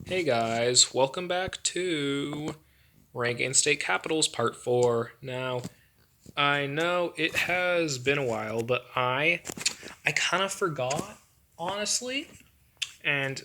Hey guys, welcome back to Ranking State Capitals Part 4. Now, I know it has been a while, but I kind of forgot, honestly. And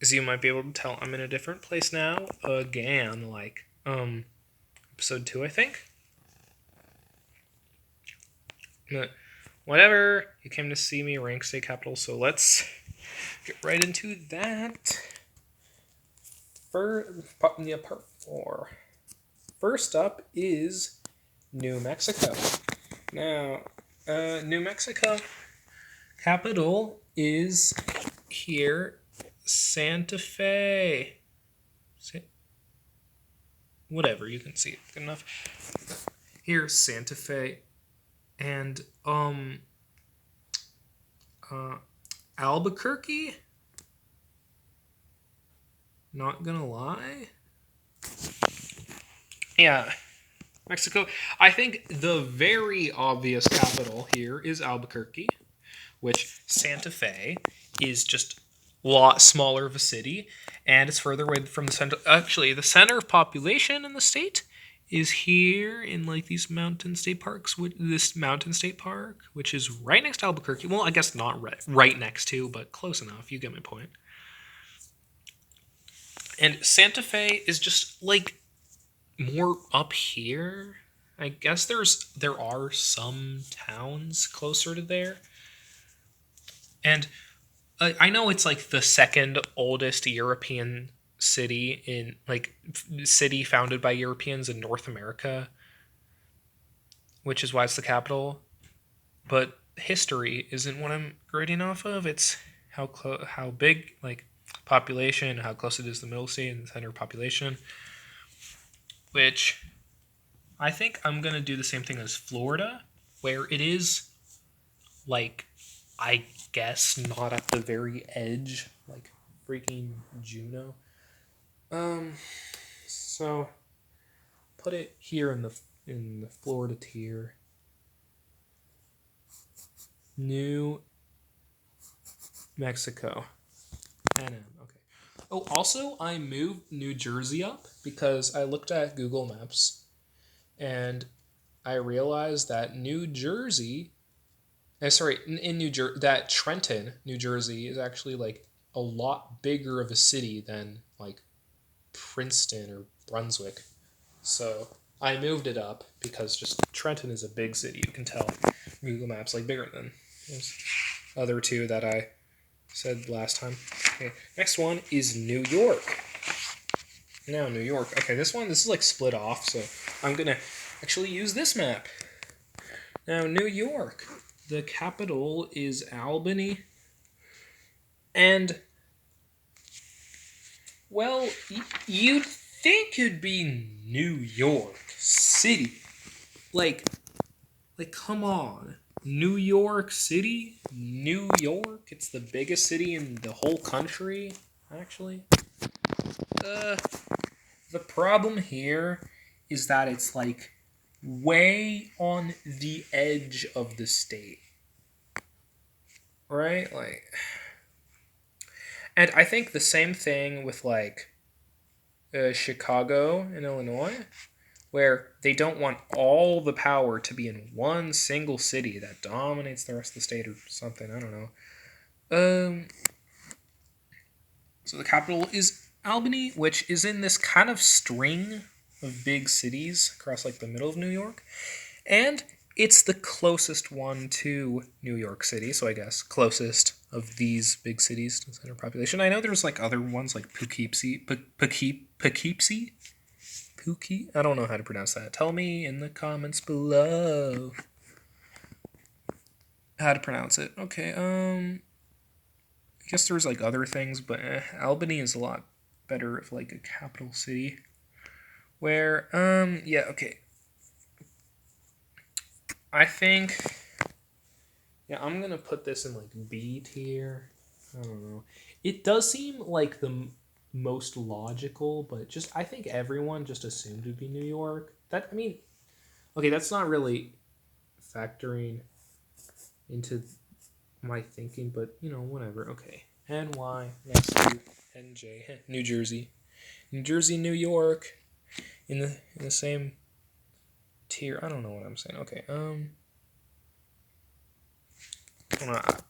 as you might be able to tell, I'm in a different place now again, episode 2, I think. But whatever, you came to see me rank state capitals, so let's get right into that. Part 4. First up is New Mexico. Now, New Mexico capital is here, Santa Fe. Whatever, you can see it good enough. Here's Santa Fe, and Albuquerque. Not gonna lie. Yeah, Mexico. I think the very obvious capital here is Albuquerque, which Santa Fe is just a lot smaller of a city, and it's further away from the center. Actually, the center of population in the state is here in like these mountain state parks. This mountain state park, which is right next to Albuquerque. Well, I guess not right next to, but close enough. You get my point. And Santa Fe is just like more up here. I guess there are some towns closer to there, and I know it's like the second oldest European city city founded by Europeans in North America, which is why it's the capital. But history isn't what I'm grading off of. It's how big population, how close it is to the middle state and the center of population. Which I think I'm gonna do the same thing as Florida, where it is like I guess not at the very edge, like freaking Juneau. So put it here in the Florida tier. New Mexico. NM. Okay. Oh, also I moved New Jersey up because I looked at Google Maps and I realized that New Jersey in New Jersey, that Trenton, New Jersey, is actually like a lot bigger of a city than like Princeton or Brunswick. So I moved it up because just Trenton is a big city. You can tell Google Maps like bigger than those other two that I said last time. Okay, next one is New York. Now New York. Okay, this is like split off, so I'm gonna actually use this map. Now New York. The capital is Albany. And, well, you'd think it'd be New York City. Come on. New York City? New York? It's the biggest city in the whole country, actually. The problem here is that it's like way on the edge of the state. Right? And I think the same thing with Chicago in Illinois, where they don't want all the power to be in one single city that dominates the rest of the state or something. I don't know. So the capital is Albany, which is in this kind of string of big cities across like the middle of New York, and it's the closest one to New York City, so I guess closest of these big cities to center population. I know there's like other ones like Poughkeepsie. I don't know how to pronounce that. Tell me in the comments below how to pronounce it. Okay, I guess there's like other things, but Albany is a lot better of like a capital city. Where, yeah, okay. I think, yeah, I'm gonna put this in like B tier. I don't know. It does seem like the most logical, but just I think everyone just assumed it'd be New York. Okay, that's not really factoring into my thinking, but whatever. Okay, NY next to NJ, New Jersey. New Jersey, New York, in the same tier. I don't know what I'm saying. Okay, I'm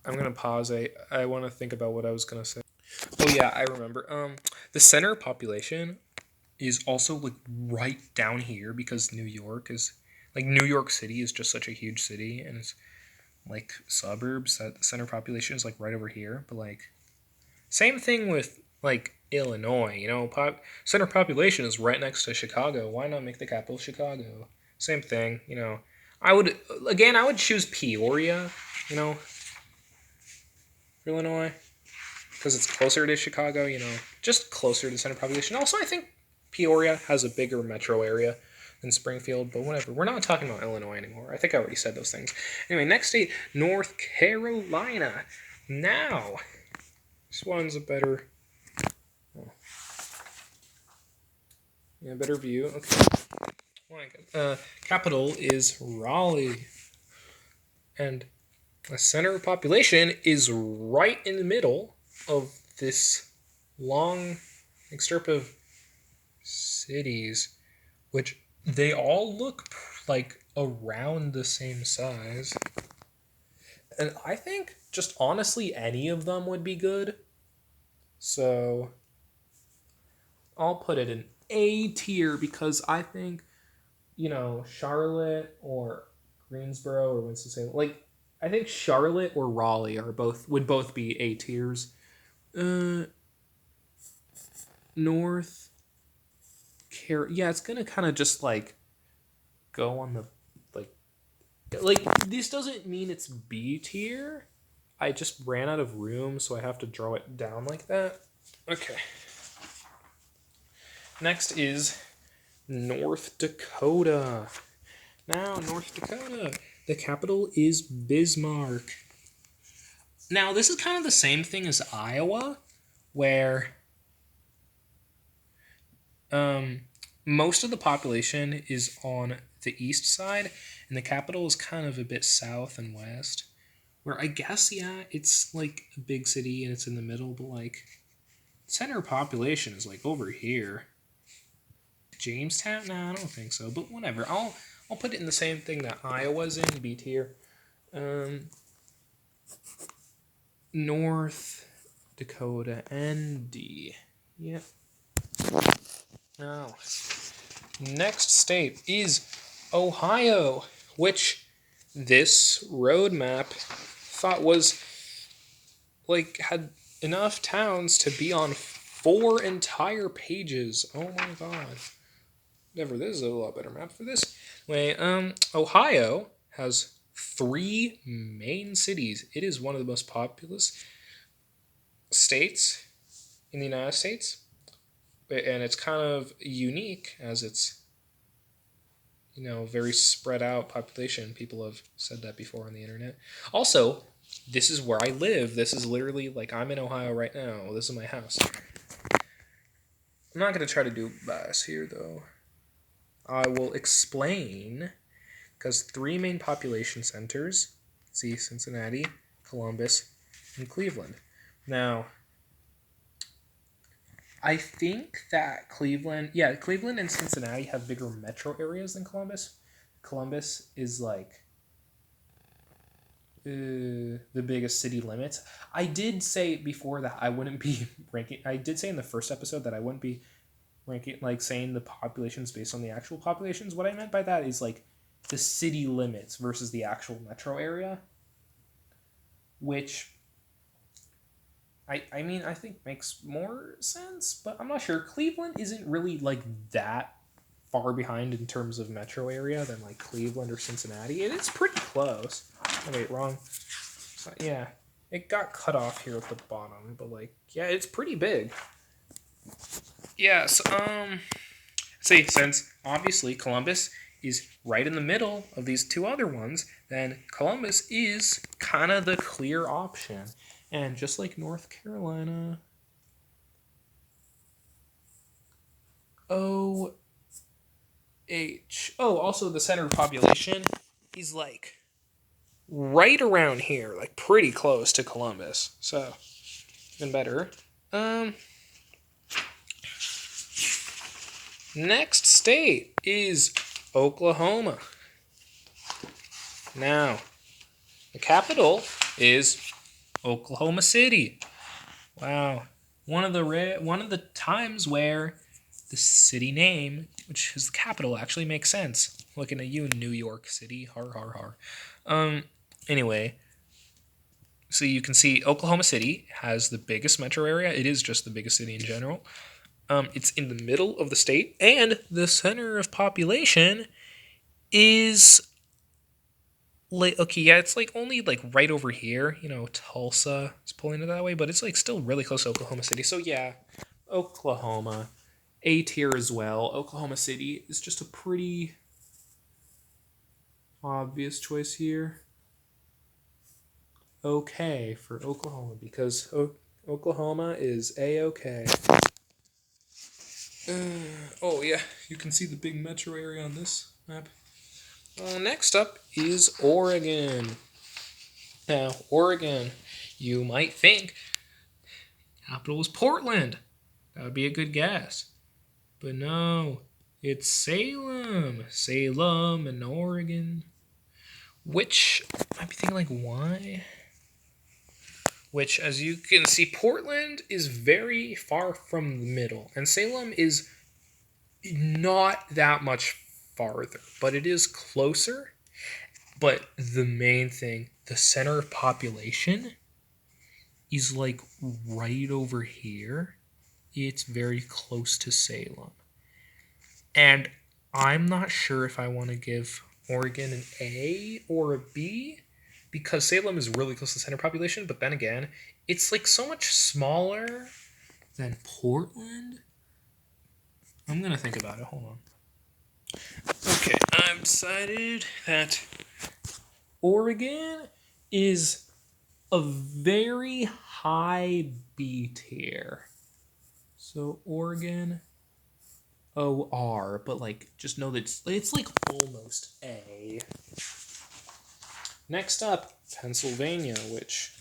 gonna pause. I want to think about what I was gonna say. Oh yeah, I remember. The center population is also like right down here because New York is like New York City is just such a huge city and it's like suburbs that the center population is like right over here. But like same thing with like Illinois, center population is right next to Chicago. Why not make the capital Chicago? Same thing, I would choose Peoria, for Illinois because it's closer to Chicago, just closer to center population. Also, I think Peoria has a bigger metro area than Springfield, but whatever. We're not talking about Illinois anymore. I think I already said those things. Anyway, next state, North Carolina. Now, this one's a better, better view. Okay. Capital is Raleigh, and the center of population is right in the middle of this long strip of cities, which they all look like around the same size. And I think just honestly any of them would be good. So I'll put it in A tier because I think, Charlotte or Greensboro or Winston-Salem, I think Charlotte or Raleigh would both be A tiers. North yeah, it's gonna kind of just go on the this doesn't mean it's B tier. I just ran out of room, so I have to draw it down like that. Okay. Next is North Dakota. Now, North Dakota, the capital is Bismarck. Now, this is kind of the same thing as Iowa, where most of the population is on the east side, and the capital is kind of a bit south and west. Where I guess, yeah, it's like a big city and it's in the middle, but center of population is over here. Jamestown? Nah, I don't think so, but whatever. I'll put it in the same thing that Iowa's in, B tier. North Dakota, ND. Yep. Now, next state is Ohio, which this roadmap thought was had enough towns to be on 4 entire pages. Oh my god. Never, this is a lot better map for this. Anyway, Ohio has 3 main cities. It is one of the most populous states in the United States. And it's kind of unique as it's, very spread out population. People have said that before on the internet. Also, this is where I live. This is literally I'm in Ohio right now. This is my house. I'm not going to try to do bias here, though. I will explain, because 3 main population centers, see, Cincinnati, Columbus, and Cleveland. Now, I think that Cleveland and Cincinnati have bigger metro areas than Columbus. Columbus is the biggest city limits. I did say before that I wouldn't be ranking. I did say in the first episode that I wouldn't be ranking, saying the populations based on the actual populations. What I meant by that is the city limits versus the actual metro area, which I mean, I think makes more sense, but I'm not sure. Cleveland isn't really that far behind in terms of metro area than Cleveland or Cincinnati. It's pretty close. Oh, wait, wrong. So, yeah, it got cut off here at the bottom, but yeah, it's pretty big. Yeah, so since obviously Columbus is right in the middle of these 2 other ones, then Columbus is kind of the clear option. And just like North Carolina, also the center of population is right around here, pretty close to Columbus. So, even better. Next state is Oklahoma. Now, the capital is Oklahoma City. Wow. One of the times where the city name, which is the capital, actually makes sense. Looking at you, New York City. Har har har. Anyway, so you can see Oklahoma City has the biggest metro area. It is just the biggest city in general. It's in the middle of the state, and the center of population is like, okay, yeah, it's like only like right over here. Tulsa is pulling it that way, but it's like still really close to Oklahoma City. So yeah, Oklahoma, A tier as well. Oklahoma City is just a pretty obvious choice here. Okay for Oklahoma because Oklahoma is A-okay. Oh yeah, you can see the big metro area on this map. Next up is Oregon. Now, Oregon, you might think capital is Portland. That would be a good guess. But no, it's Salem. Salem in Oregon. Which, might be thinking like, why? Which, as you can see, Portland is very far from the middle. And Salem is not that much farther. But it is closer. But the main thing, the center of population is like right over here. It's very close to Salem. And I'm not sure if I want to give Oregon an A or a B because Salem is really close to the center population, but then again, it's like so much smaller than Portland. I'm going to think about it. Hold on. Okay, I've decided that Oregon is a very high B tier. So Oregon OR, but like just know that it's like almost A. Next up, Pennsylvania, which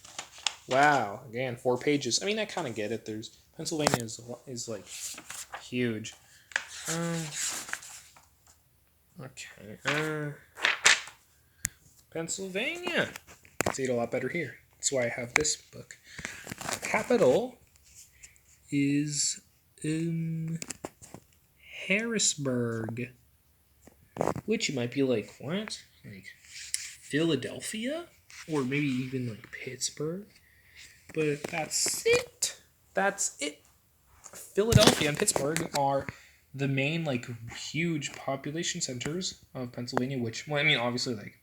wow, again 4 pages. I mean, I kind of get it. There's Pennsylvania is like huge. Okay. Pennsylvania. You can see it a lot better here. That's why I have this book. Capital is Harrisburg, which you might be like, what? Like Philadelphia? Or maybe even like Pittsburgh? But that's it. That's it. Philadelphia and Pittsburgh are the main like huge population centers of Pennsylvania, which, well, I mean, obviously like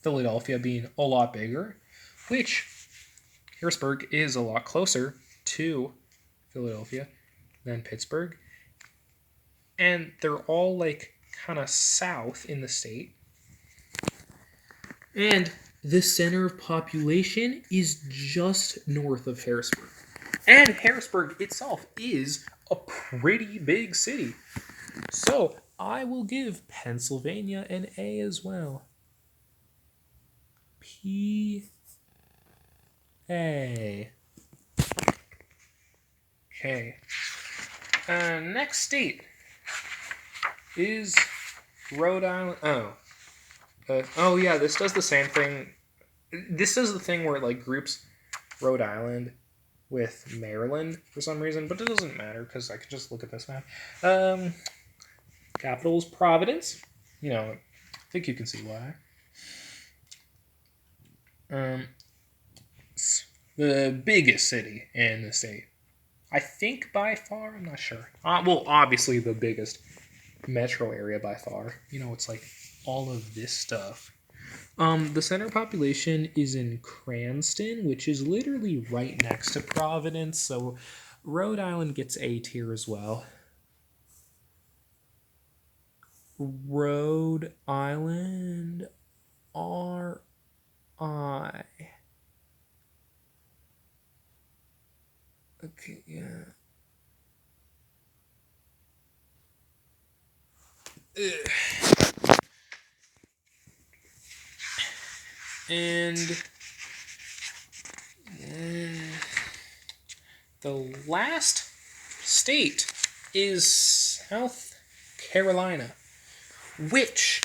Philadelphia being a lot bigger, which Harrisburg is a lot closer to Philadelphia than Pittsburgh. And they're all like kind of south in the state. And the center of population is just north of Harrisburg. And Harrisburg itself is a pretty big city. So I will give Pennsylvania an A as well. P-A. Okay. Next state is Rhode Island. Oh yeah, this does the same thing. This does the thing where it like groups Rhode Island with Maryland for some reason, but it doesn't matter because I can just look at this map. Capital is Providence. I think you can see why. It's the biggest city in the state. I think by far, I'm not sure. Well, obviously the biggest metro area by far. It's like all of this stuff. The center population is in Cranston, which is literally right next to Providence, so Rhode Island gets A tier as well. Rhode Island R-I. Okay, yeah. Ugh. And the last state is South Carolina, which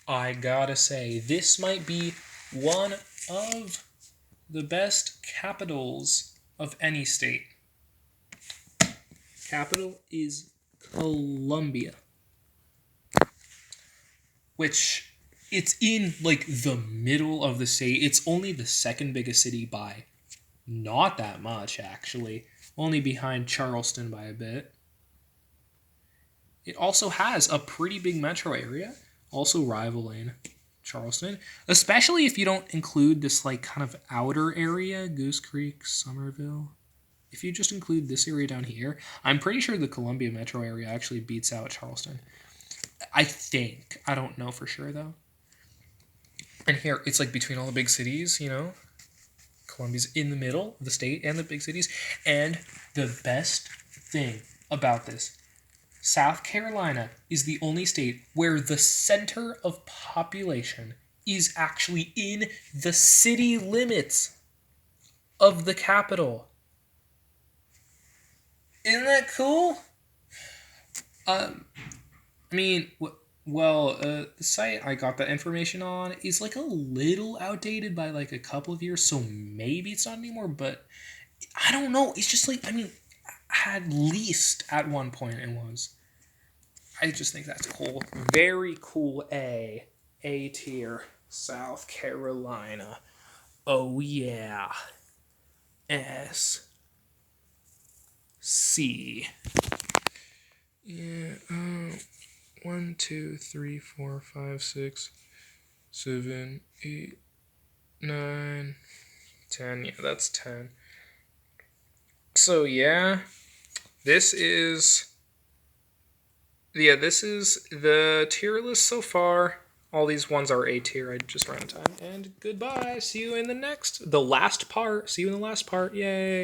I gotta say, this might be one of the best capitals of any state. Capital is Columbia, which it's in like the middle of the state. It's only the second biggest city by not that much, actually, only behind Charleston by a bit. It also has a pretty big metro area, also rivaling Charleston, especially if you don't include this like kind of outer area, Goose Creek, Somerville. If you just include this area down here, I'm pretty sure the Columbia metro area actually beats out Charleston. I think. I don't know for sure, though. And here, it's like between all the big cities, you know? Columbia's in the middle of the state and the big cities. And the best thing about this, South Carolina is the only state where the center of population is actually in the city limits of the capital. Isn't that cool? The site I got that information on is like a little outdated by like a couple of years, so maybe it's not anymore, but I don't know. It's just like, at least at one point it was. I just think that's cool. Very cool. A tier. South Carolina. Oh yeah. S. C. Yeah. 1, 2, 3, 4, 5, 6, 7, 8, 9, 10. Yeah, that's 10. So yeah, this is the tier list so far. All these ones are A tier. I just ran out of time. And goodbye. See you in the last part. Yay.